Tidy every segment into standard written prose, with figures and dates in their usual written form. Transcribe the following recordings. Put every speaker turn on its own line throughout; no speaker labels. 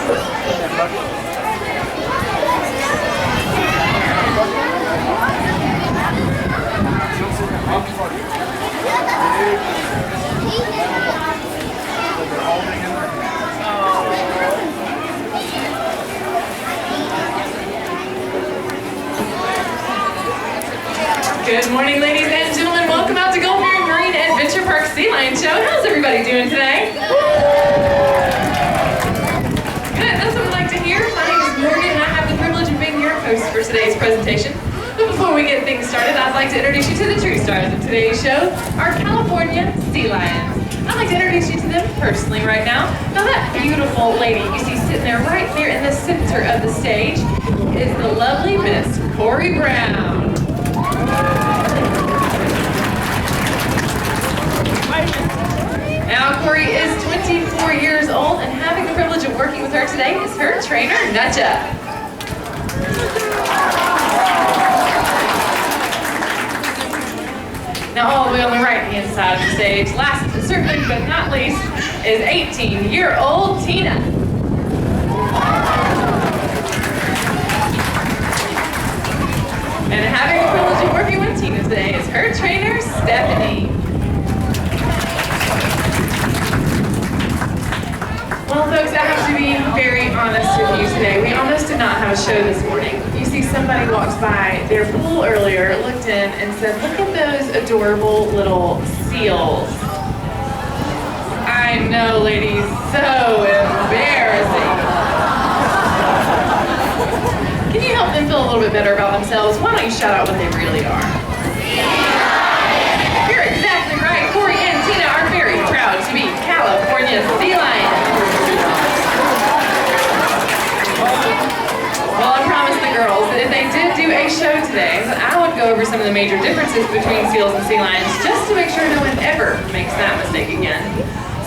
Good morning, ladies and gentlemen. Welcome out to Gulfarium Marine Adventure Park Sea Lion Show. How's everybody doing today? Good, that's what I'd like to hear. My name is Morgan and I have the privilege of being your host for today's presentation. But before we get things started, I'd like to introduce you to the true stars of today's show, our California sea lions. I'd like to introduce you to them personally right now. Now that beautiful lady you see sitting there right there in the center of the stage is the lovely Miss Corey Brown. Now, Corey is 24 years old, and having the privilege of working with her today is her trainer, Nutcha. Now, all the way on the right-hand side of the stage, last but certainly but not least, is 18-year-old Tina. And having the privilege of working with Tina today is her trainer, Stephanie. Well, folks, I have to be very honest with you today. We almost did not have a show this morning. You see, somebody walked by their pool earlier, looked in, and said, "Look at those adorable little seals." I know, ladies, so embarrassing. Can you help them feel a little bit better about themselves? Why don't you shout out what they really are? You're exactly right. Corey and Tina are very proud to be California Sea Lions. Well, I promised the girls that if they did do a show today, that I would go over some of the major differences between seals and sea lions, just to make sure no one ever makes that mistake again.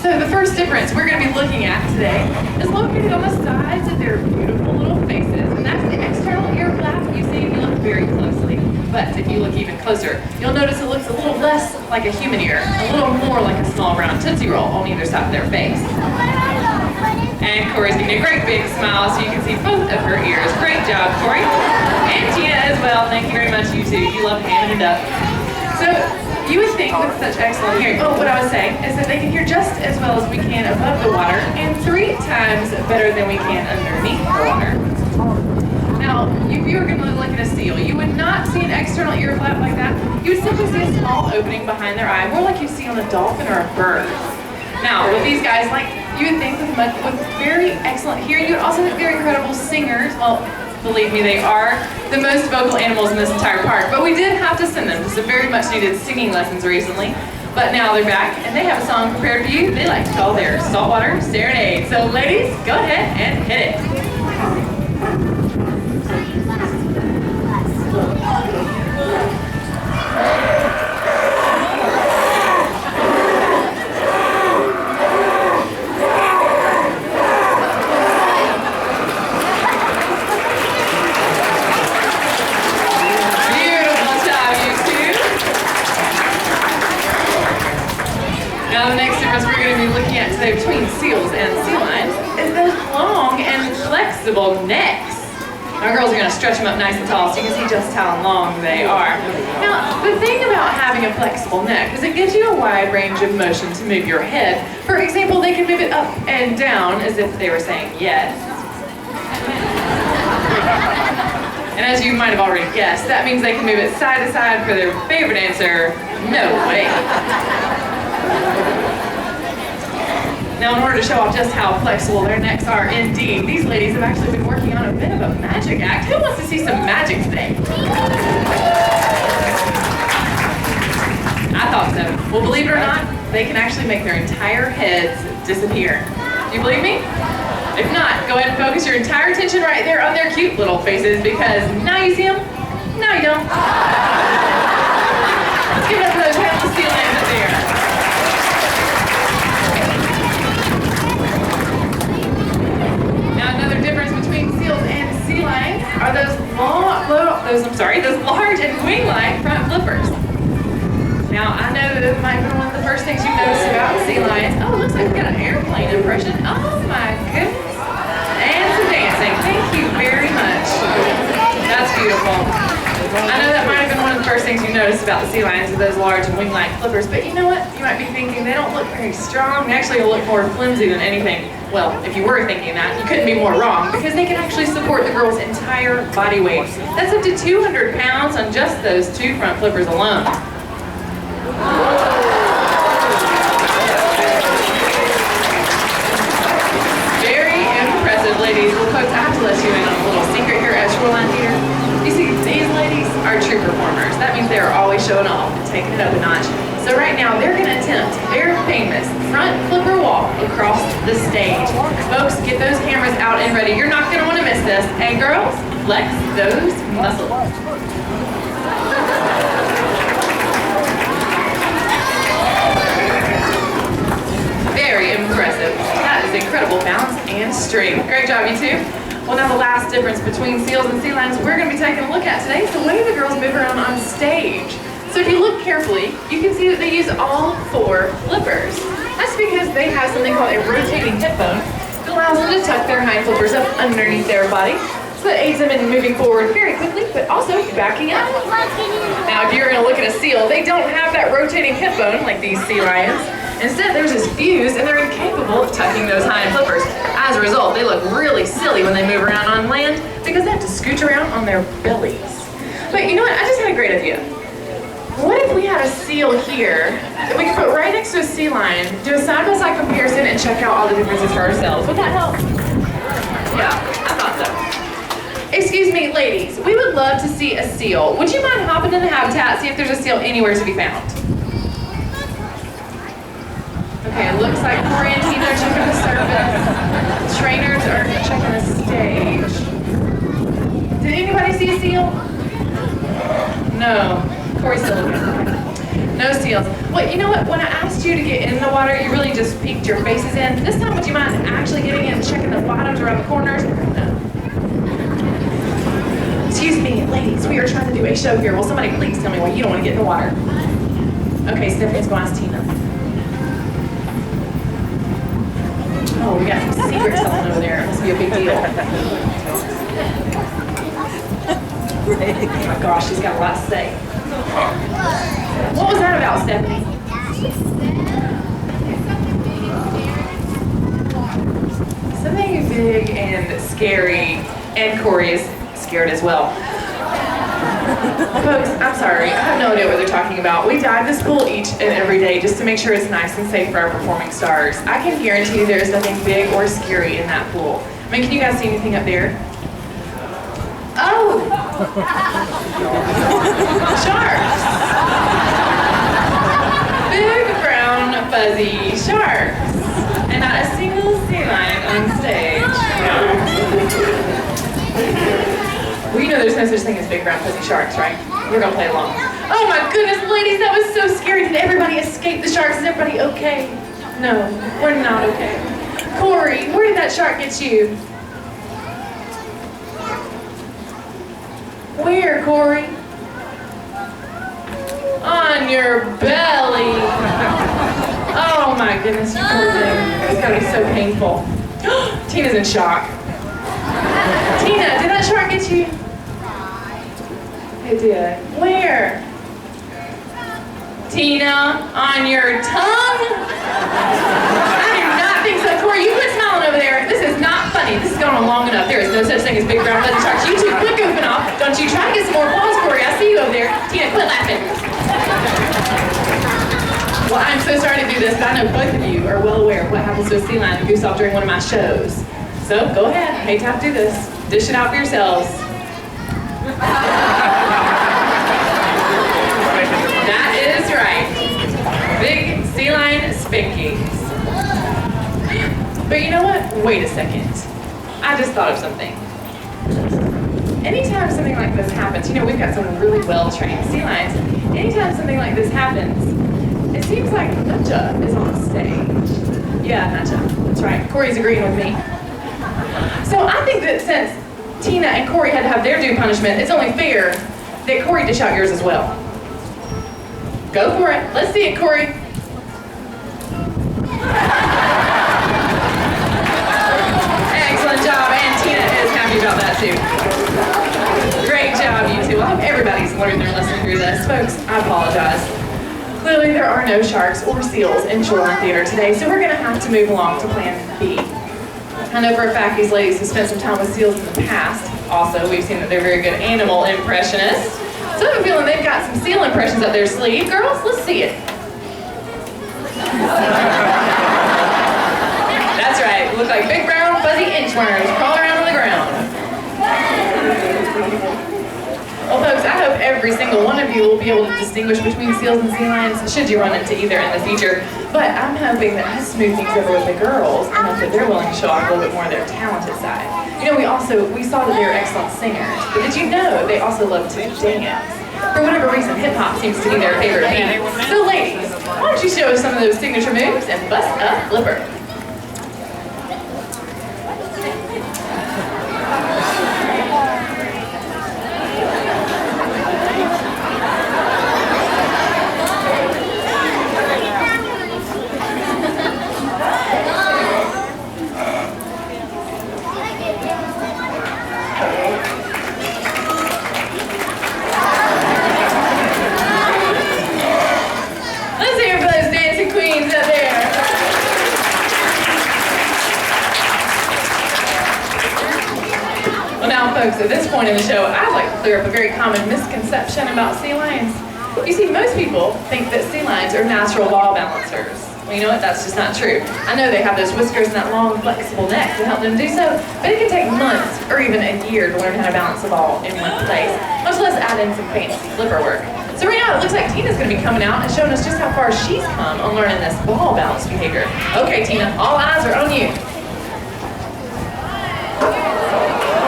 So the first difference we're going to be looking at today is located on the sides of their beautiful little faces, and that's the external ear flap you see if you look very closely. But if you look even closer, you'll notice it looks a little less like a human ear, a little more like a small round Tootsie Roll on either side of their face. And Corey's giving a great big smile so you can see both of her ears. Great job, Corey. And Tina as well. Thank you very much, you two. You love hamming it up. So you would think with such excellent hearing, what I was saying is that they can hear just as well as we can above the water and 3 times better than we can underneath the water. Now, if you were going to look at a seal, you would not see an external ear flap like that. You would simply see a small opening behind their eye, more like you see on a dolphin or a bird. Now, with these guys, you would think with very excellent hearing, you would also think they're incredible singers. Well, believe me, they are the most vocal animals in this entire park. But we did have to send them to some very much needed singing lessons recently. But now they're back, and they have a song prepared for you they like to call their Saltwater Serenade. So ladies, go ahead and hit it. Between seals and sea lions is those long and flexible necks. Our girls are going to stretch them up nice and tall so you can see just how long they are. Now, the thing about having a flexible neck is it gives you a wide range of motion to move your head. For example, they can move it up and down as if they were saying yes. And as you might have already guessed, that means they can move it side to side for their favorite answer, no way. Now, in order to show off just how flexible their necks are indeed, these ladies have actually been working on a bit of a magic act. Who wants to see some magic today? I thought so. Well, believe it or not, they can actually make their entire heads disappear. Do you believe me? If not, go ahead and focus your entire attention right there on their cute little faces, because now you see them, now you don't. Let's give it up for those hapless sea lions up there. Are those large and wing-like front flippers. Now, I know that it might be one of the first things you notice about sea lions. Oh, it looks like we've got an airplane impression. Oh my goodness. about the sea lions with those large and wing-like flippers, but you know what? You might be thinking they don't look very strong. They actually look more flimsy than anything. Well, if you were thinking that, you couldn't be more wrong, because they can actually support the girl's entire body weight. That's up to 200 pounds on just those two front flippers alone. Very impressive, ladies. Well, folks, I have to let you in on a little secret here at Shoreline Theater. You see, these ladies are true performers. That means they are always showing off and taking it up a notch. So right now, they're going to attempt their famous front flipper walk across the stage. Folks, get those cameras out and ready. You're not going to want to miss this. Hey, girls, flex those muscles. Very impressive. That is incredible balance and strength. Great job, you two. Well, now the last difference between seals and sea lions we're going to be taking a look at today is the way the girls move around on stage. So if you look carefully, you can see that they use all 4 flippers. That's because they have something called a rotating hip bone that allows them to tuck their hind flippers up underneath their body. So that aids them in moving forward very quickly, but also backing up. Now, if you're going to look at a seal, they don't have that rotating hip bone like these sea lions. Instead, there's this fuse, and they're incapable of tucking those hind flippers. As a result, they look really silly when they move around on land because they have to scooch around on their bellies. But you know what? I just had a great idea. What if we had a seal here that we could put right next to a sea lion, do a side-by-side comparison, and check out all the differences for ourselves? Would that help? Yeah, I thought so. Excuse me, ladies. We would love to see a seal. Would you mind hopping in the habitat, see if there's a seal anywhere to be found? Okay, it looks like Corey and Tina are checking the surface. Trainers are checking the stage. Did anybody see a seal? No. Corey's still looking. No seals. Well, you know what? When I asked you to get in the water, you really just peeked your faces in. This time, would you mind actually getting in and checking the bottoms around the corners? No. Excuse me, ladies, we are trying to do a show here. Will somebody please tell me why you don't want to get in the water? Okay, Stephanie's going to ask Tina. Oh, we got some secret something over there. It must be a big deal. Oh my gosh, she's got a lot to say. What was that about, Stephanie? Something big and scary, and Corey is scared as well. Folks, I'm sorry, I have no idea what they're talking about. We dive this pool each and every day just to make sure it's nice and safe for our performing stars. I can guarantee you there is nothing big or scary in that pool. I mean, can you guys see anything up there? Oh! Sharks! Big, brown, fuzzy sharks. And not a single sea lion on stage. Well, you know there's no such thing as big, brown, fuzzy sharks, right? We're gonna play along. Oh my goodness, ladies, that was so scary. Did everybody escape the sharks? Is everybody okay? No, we're not okay. Corey, where did that shark get you? Where, Corey? On your belly. Oh my goodness, you poor thing. It's gotta be so painful. Tina's in shock. Tina, did that shark get you? It did. Where? Tina, on your tongue? I do not think so. Corey, you quit smiling over there. This is not funny. This has gone on long enough. There is no such thing as big brown fuzzy sharks. You two quit goofing off. Don't you try to get some more applause, Corey. I see you over there. Tina, quit laughing. Well, I'm so sorry to do this, but I know both of you are well aware of what happens to a sea lion that goose off during one of my shows. So go ahead. Hate to have to do this. Dish it out for yourselves. That is right. Big sea lion spankings. But you know what? Wait a second. I just thought of something. Anytime something like this happens, you know, we've got some really well-trained sea lions. Anytime something like this happens, it seems like Nutcha is on stage. Yeah, Nutcha. That's right. Corey's agreeing with me. So I think that since Tina and Corey had to have their due punishment, it's only fair that Corey dish out yours as well. Go for it. Let's see it, Corey. Excellent job, and Tina is happy about that too. Great job, you two. I hope everybody's learned their lesson through this. folks, I apologize. Clearly there are no sharks or seals in Shoreline Theater today, so we're going to have to move along to plan B. I know for a fact these ladies have spent some time with seals in the past. Also, we've seen that they're very good animal impressionists. So I have a feeling they've got some seal impressions up their sleeve. Girls, let's see it. That's right, look like big brown fuzzy inchworms crawling around on the ground. Well folks, I hope every single one of you will be able to distinguish between seals and sea lions should you run into either in the future. But I'm hoping that I smooth things over with the girls enough that they're willing to show off a little bit more of their talented side. You know, we saw that they were excellent singers, but did you know they also love to dance? For whatever reason, hip-hop seems to be their favorite beat. So ladies, why don't you show us some of those signature moves and bust a flipper. Folks, at this point in the show, I'd like to clear up a very common misconception about sea lions. You see, most people think that sea lions are natural ball balancers. Well, you know what? That's just not true. I know they have those whiskers and that long, flexible neck to help them do so, but it can take months or even a year to learn how to balance a ball in one place, much less add in some fancy flipper work. So right now, it looks like Tina's going to be coming out and showing us just how far she's come on learning this ball balance behavior. Okay, Tina, all eyes are on you.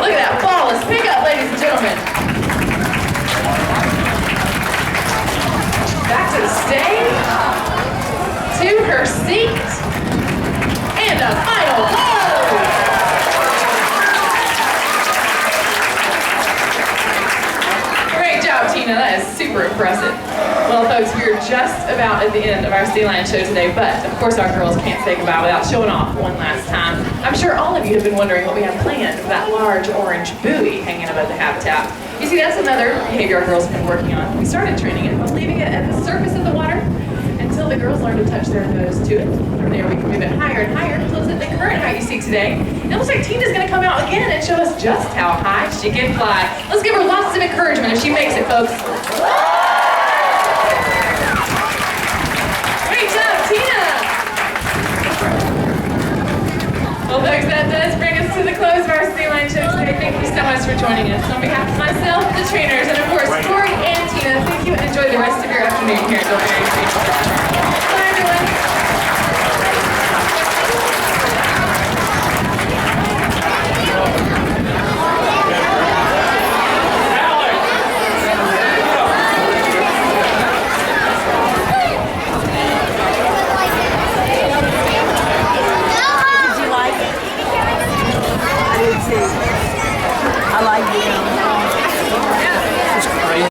Look at that flawless pickup, ladies and gentlemen. Back to the stage, to her seat, and a final blow. Great job, Tina. That is super impressive. Well, folks, we're just about at the end of our sea lion show today, but of course our girls can't say goodbye without showing off one last time. I'm sure all of you have been wondering what we have planned for that large orange buoy hanging above the habitat. You see, that's another behavior our girls have been working on. We started training it by leaving it at the surface of the water until the girls learn to touch their nose to it. From there, we can move it higher and higher until it's at the current height you see today. And it looks like Tina's going to come out again and show us just how high she can fly. Let's give her lots of encouragement if she makes it, folks. Well, folks, that does bring us to the close of our Sea Lion show today. Thank you so much for joining us. On behalf of myself, the trainers, and of course, Corey and Tina, thank you and enjoy the rest of your afternoon here at Gulfarium.